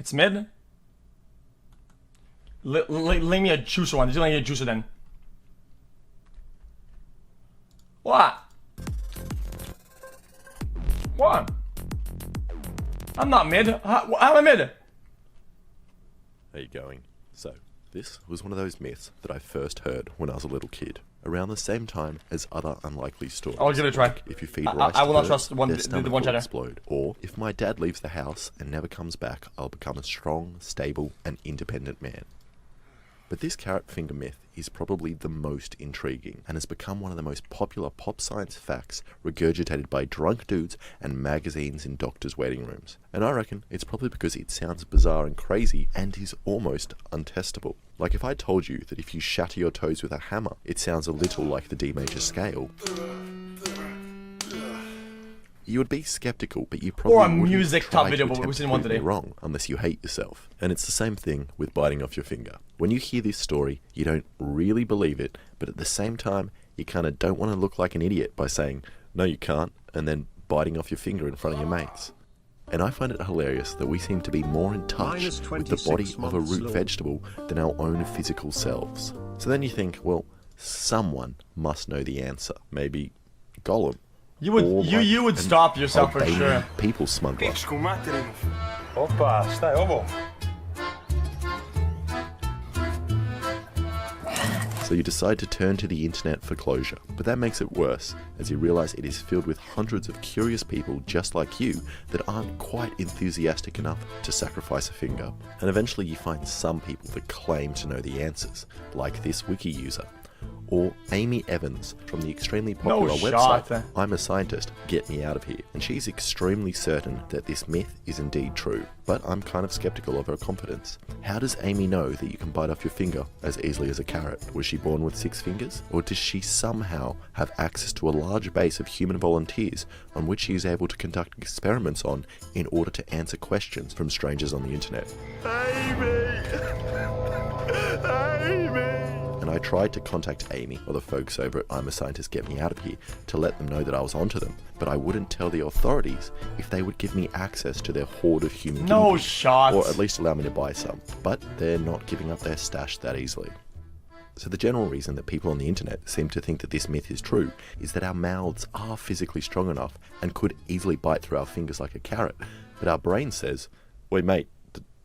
It's mid. Leave me a juicer one. Just let me get a juicer then. What? What? I'm not mid. How am I mid? How you going? So, this was one of those myths that I first heard when I was a little kid, around the same time as other unlikely stories. I'll give it a try. Like if you feed rice I will not to trust birds, one, their the stomach one will cheddar. explode. Or, if my dad leaves the house and never comes back, I'll become a strong, stable, and independent man. But this carrot finger myth is probably the most intriguing and has become one of the most popular pop science facts regurgitated by drunk dudes and magazines in doctors' waiting rooms. And I reckon it's probably because it sounds bizarre and crazy and is almost untestable. Like if I told you that if you shatter your toes with a hammer, it sounds a little like the D major scale, you would be skeptical, but you probably Or a wouldn't music try top video, to but we've attempt seen to one prove me today. wrong unless you hate yourself. And it's the same thing with biting off your finger. When you hear this story, you don't really believe it, but at the same time, you kind of don't want to look like an idiot by saying, no you can't, and then biting off your finger in front of your mates. And I find it hilarious that we seem to be more in touch with the body of a root vegetable than our own physical selves. So then you think, well, someone must know the answer. Maybe Gollum. You would stop yourself for sure. People smuggler. Opa, stai ovo. So you decide to turn to the internet for closure, but that makes it worse, as you realise it is filled with hundreds of curious people just like you that aren't quite enthusiastic enough to sacrifice a finger. And eventually you find some people that claim to know the answers, like this wiki user. Or Amy Evans from the extremely popular website I'm a Scientist, Get Me Out of Here. And she's extremely certain that this myth is indeed true, but I'm kind of skeptical of her confidence. How does Amy know that you can bite off your finger as easily as a carrot? Was she born with 6 fingers? Or does she somehow have access to a large base of human volunteers on which she is able to conduct experiments on in order to answer questions from strangers on the internet? Amy! Amy! And I tried to contact Amy or the folks over at I'm a Scientist Get Me Out of Here to let them know that I was onto them, but I wouldn't tell the authorities if they would give me access to their hoard of human guinea pigs, shot. or at least allow me to buy some. But they're not giving up their stash that easily. So the general reason that people on the internet seem to think that this myth is true is that our mouths are physically strong enough and could easily bite through our fingers like a carrot, but our brain says, wait mate,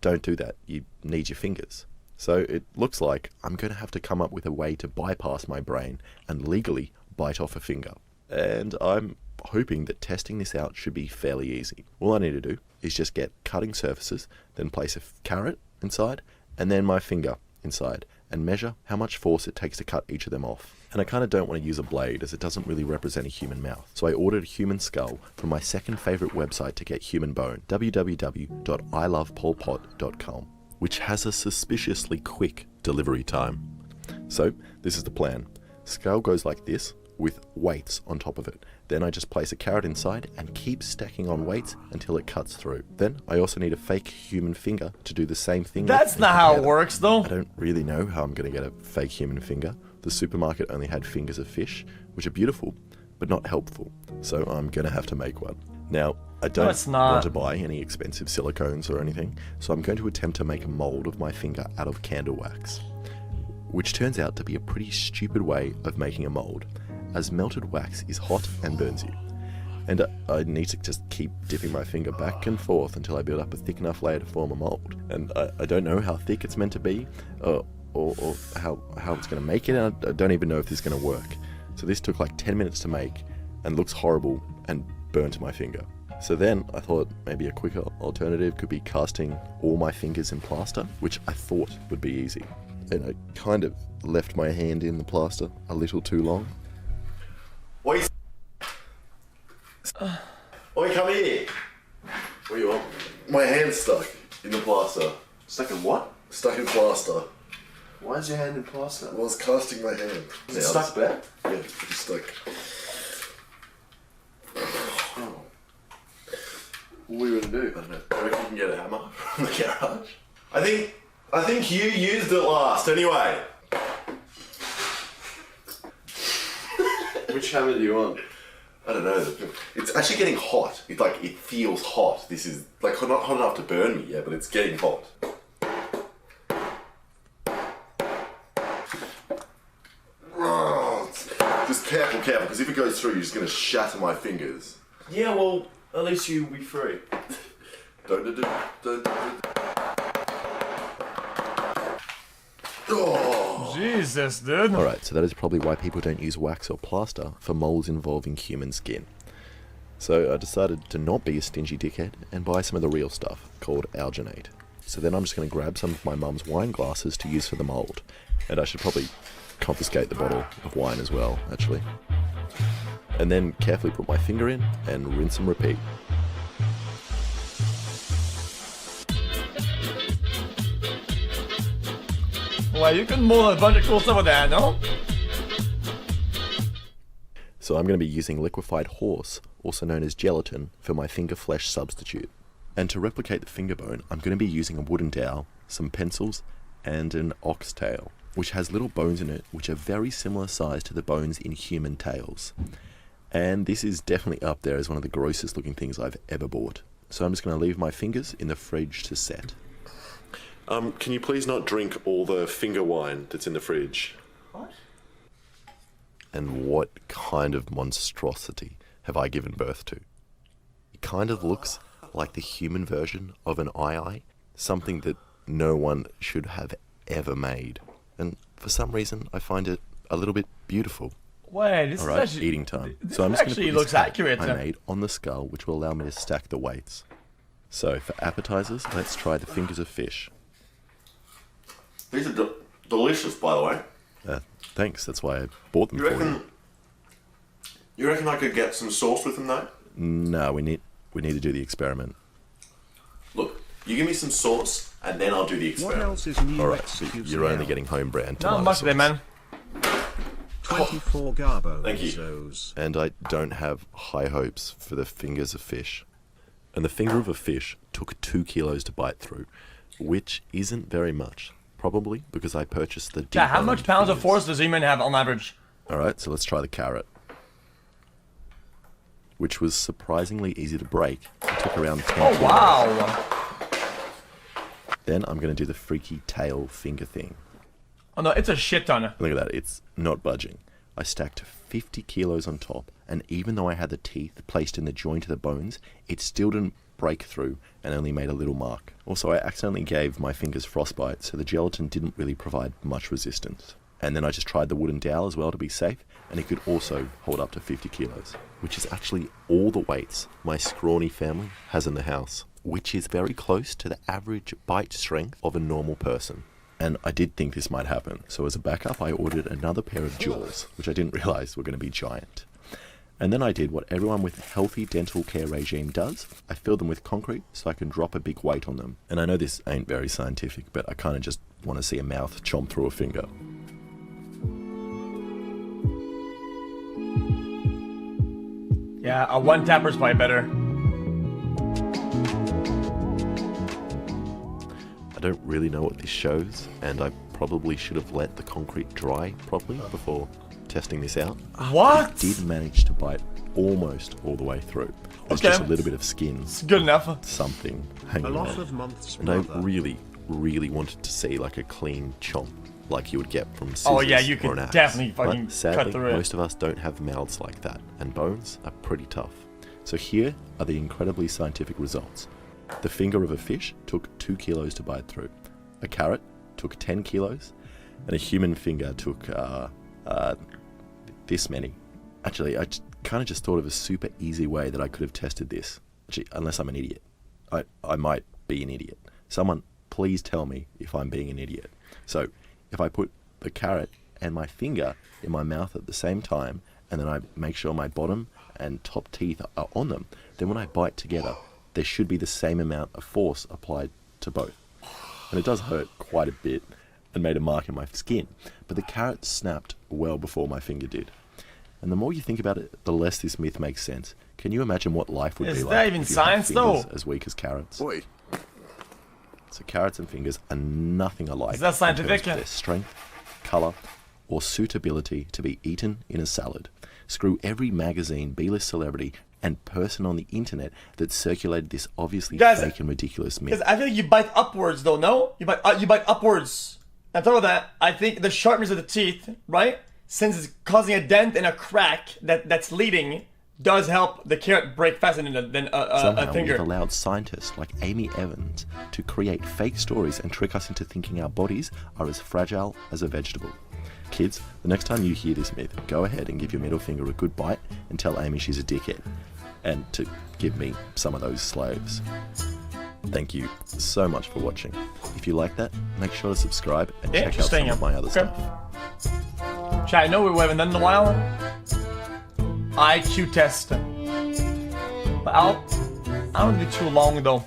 don't do that, you need your fingers. So it looks like I'm going to have to come up with a way to bypass my brain and legally bite off a finger. And I'm hoping that testing this out should be fairly easy. All I need to do is just get cutting surfaces, then place a carrot inside, and then my finger inside, and measure how much force it takes to cut each of them off. And I kind of don't want to use a blade as it doesn't really represent a human mouth. So I ordered a human skull from my second favourite website to get human bone, www.ilovepolpot.com. which has a suspiciously quick delivery time. So, this is the plan. Skull goes like this, with weights on top of it. Then I just place a carrot inside and keep stacking on weights until it cuts through. Then I also need a fake human finger to do the same thing. That's not how it works though. I don't really know how I'm going to get a fake human finger. The supermarket only had fingers of fish, which are beautiful, but not helpful. So I'm going to have to make one. Now, I don't want to buy any expensive silicones or anything, so I'm going to attempt to make a mold of my finger out of candle wax, which turns out to be a pretty stupid way of making a mold, as melted wax is hot and burns you. And I need to just keep dipping my finger back and forth until I build up a thick enough layer to form a mold. And I don't know how thick it's meant to be, or how it's going to make it, and I don't even know if this is going to work. So this took like 10 minutes to make, and looks horrible, and burnt my finger. So then I thought maybe a quicker alternative could be casting all my fingers in plaster, which I thought would be easy. And I kind of left my hand in the plaster a little too long. Oi, come here. What do you want? My hand's stuck in the plaster. Stuck in what? Stuck in plaster. Why is your hand in plaster? Well, I was casting my hand. Is it stuck there? Yeah, it's stuck. What are you gonna do? I don't know. I reckon you can get a hammer from the garage. I think you used it last anyway. Which hammer do you want? I don't know. It's actually getting hot. It feels hot. This is like not hot enough to burn me yet, but it's getting hot. Oh, just careful, because if it goes through, you're just going to shatter my fingers. Yeah, well, at least you'll be free. Don't. Oh. Jesus, dude. Alright, so that is probably why people don't use wax or plaster for moles involving human skin. So I decided to not be a stingy dickhead and buy some of the real stuff, called alginate. So then I'm just going to grab some of my mum's wine glasses to use for the mould. And I should probably confiscate the bottle of wine as well, actually. And then carefully put my finger in and rinse and repeat. Well, you can mold a bunch of cool stuff with that, no? So I'm going to be using liquefied horse, also known as gelatin, for my finger flesh substitute. And to replicate the finger bone, I'm going to be using a wooden dowel, some pencils, and an oxtail, which has little bones in it which are very similar size to the bones in human tails. And this is definitely up there as one of the grossest looking things I've ever bought. So I'm just going to leave my fingers in the fridge to set. Can you please not drink all the finger wine that's in the fridge? What? And what kind of monstrosity have I given birth to? It kind of looks like the human version of an eye, something that no one should have ever made. And for some reason, I find it a little bit beautiful. Wait, this Alright, is actually... eating time. This So I'm just actually going to put looks this hat accurate. I made on the skull, which will allow me to stack the weights. So for appetizers, let's try the fingers of fish. These are delicious, by the way. Thanks, that's why I bought them for you. You reckon I could get some sauce with them, though? No, we need to do the experiment. Look, you give me some sauce, and then I'll do the experiment. What else is new? Alright, so you're only getting home brand tomato Not much sauce. there, man. 24 Garbo. Thank you. Zos. And I don't have high hopes for the fingers of fish. And the finger of a fish took 2 kilos to bite through, which isn't very much. Probably because I purchased the Yeah, how deboned much pounds of fingers. force does human have on average? Alright, so let's try the carrot. Which was surprisingly easy to break. It took around 10 Oh, kilos. wow. Then I'm going to do the freaky tail finger thing. Oh, no, it's a shit ton. Look at that, it's not budging. I stacked 50 kilos on top, and even though I had the teeth placed in the joint of the bones, it still didn't break through and only made a little mark. Also, I accidentally gave my fingers frostbite, so the gelatin didn't really provide much resistance. And then I just tried the wooden dowel as well to be safe, and it could also hold up to 50 kilos, which is actually all the weights my scrawny family has in the house, which is very close to the average bite strength of a normal person. And I did think this might happen, so as a backup I ordered another pair of jaws, which I didn't realise were going to be giant. And then I did what everyone with a healthy dental care regime does. I filled them with concrete so I can drop a big weight on them. And I know this ain't very scientific, but I kind of just want to see a mouth chomp through a finger. Yeah, a one-tapper's probably better. I don't really know what this shows, and I probably should have let the concrete dry properly before testing this out. What? It did manage to bite almost all the way through. There's Okay. just a little bit of skin, It's good enough. something hanging A lot on. of months. And I brother. really wanted to see like a clean chomp, like you would get from scissors Oh, yeah, you or can an axe. definitely fucking But sadly, cut through it. most of us don't have mouths like that, and bones are pretty tough. So here are the incredibly scientific results. The finger of a fish took 2 kilos to bite through. A carrot took 10 kilos, and a human finger took this many. Actually, I kind of just thought of a super easy way that I could have tested this. Actually, unless I'm an idiot. I might be an idiot. Someone please tell me if I'm being an idiot. So, if I put the carrot and my finger in my mouth at the same time, and then I make sure my bottom and top teeth are on them, then when I bite together, there should be the same amount of force applied to both. And it does hurt quite a bit and made a mark in my skin, but the carrot snapped well before my finger did. And the more you think about it, the less this myth makes sense. Can you imagine what life would Is be that like even if you had science, fingers though? as weak as carrots? Oi. So carrots and fingers are nothing alike. Is that scientific? In terms of their strength, colour, or suitability to be eaten in a salad. Screw every magazine, B-list celebrity, and person on the internet that circulated this obviously Guys, fake and ridiculous myth. Because I feel like you bite upwards, though. No, you bite upwards. On top of that, I think the sharpness of the teeth, right, since it's causing a dent and a crack that's leading, does help the carrot break faster than Somehow a finger. we've allowed scientists like Amy Evans to create fake stories and trick us into thinking our bodies are as fragile as a vegetable. Kids, the next time you hear this myth, go ahead and give your middle finger a good bite and tell Amy she's a dickhead. And to give me some of those slaves. Thank you so much for watching. If you like that, make sure to subscribe and check out some of my other stuff. Chat, I know we haven't done in a while. IQ test. But I don't do too long though.